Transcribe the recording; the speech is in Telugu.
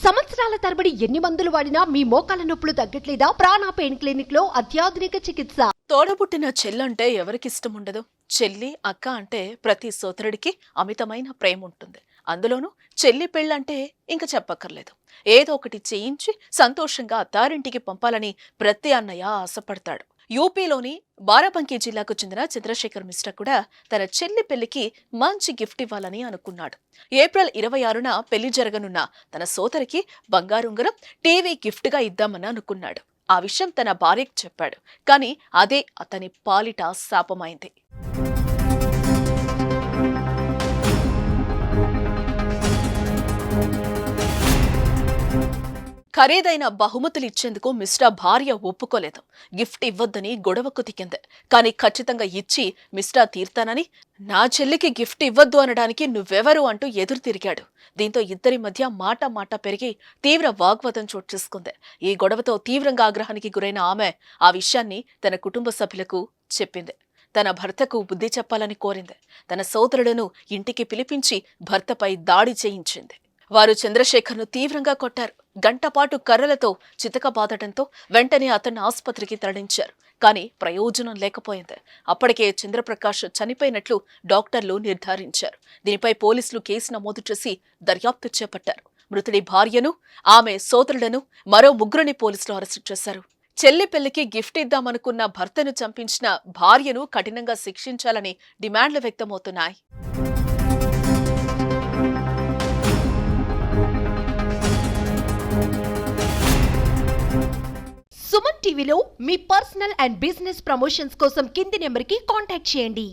సంవత్సరాల తరబడి ఎన్ని మందులు వాడినా మీ మోకాల నొప్పులు తగ్గట్లేదా? ప్రాణ పెయిన్ క్లినిక్ లో అత్యాధునిక చికిత్స. తోడబుట్టిన చెల్లంటే ఎవరికిష్టం ఉండదు? చెల్లి అక్క అంటే ప్రతి సోదరుడికి అమితమైన ప్రేమ ఉంటుంది. అందులోనూ చెల్లి పెళ్ళంటే ఇంక చెప్పక్కర్లేదు. ఏదో ఒకటి చేయించి సంతోషంగా అత్తారింటికి పంపాలని ప్రతి అన్నయ్య ఆశపడతాడు. యూపీలోని బారాబంకీ జిల్లాకు చెందిన చంద్రశేఖర్ మిశ్రా కూడా తన చెల్లి పెళ్లికి మంచి గిఫ్ట్ ఇవ్వాలని అనుకున్నాడు. ఏప్రిల్ 26న పెళ్లి జరగనున్న తన సోదరికి బంగారుంగరం, టీవీ గిఫ్ట్ గా ఇద్దామని అనుకున్నాడు. ఆ విషయం తన భార్యకు చెప్పాడు. కానీ అదే అతని పాలిట శాపమైంది. ఖరీదైన బహుమతులు ఇచ్చేందుకు మిశ్రా భార్య ఒప్పుకోలేదు. గిఫ్ట్ ఇవ్వొద్దని గొడవకు దిగింది. కానీ ఖచ్చితంగా ఇచ్చి మిశ్రా తీర్తానని, నా చెల్లికి గిఫ్ట్ ఇవ్వద్దు అనడానికి నువ్వెవరు అంటూ ఎదురు తిరిగాడు. దీంతో ఇద్దరి మధ్య మాట పెరిగి తీవ్ర వాగ్వాదం చోటు చేసుకుంది. ఈ గొడవతో తీవ్రంగా ఆగ్రహానికి గురైన ఆమె ఆ విషయాన్ని తన కుటుంబ సభ్యులకు చెప్పింది. తన భర్తకు బుద్ధి చెప్పాలని కోరింది. తన సోదరులను ఇంటికి పిలిపించి భర్తపై దాడి చేయించింది. వారు చంద్రశేఖర్ను తీవ్రంగా కొట్టారు. గంటపాటు కర్రలతో చితకబాదటంతో వెంటనే అతన్ని ఆసుపత్రికి తరలించారు. కానీ ప్రయోజనం లేకపోయింది. అప్పటికే చంద్రప్రకాష్ చనిపోయినట్లు డాక్టర్లు నిర్ధారించారు. దీనిపై పోలీసులు కేసు నమోదు చేసి దర్యాప్తు చేపట్టారు. మృతుడి భార్యను, ఆమె సోదరులను, మరో ముగ్గురిని పోలీసులు అరెస్టు చేశారు. చెల్లి పెళ్లికి గిఫ్ట్ ఇద్దామనుకున్న భర్తను చంపించిన భార్యను కఠినంగా శిక్షించాలని డిమాండ్లు వ్యక్తమవుతున్నాయి. సుమన్ టీవీలో మీ పర్సనల్ అండ్ బిజినెస్ ప్రమోషన్స్ కోసం కింది నెంబర్కి కాంటాక్ట్ చేయండి.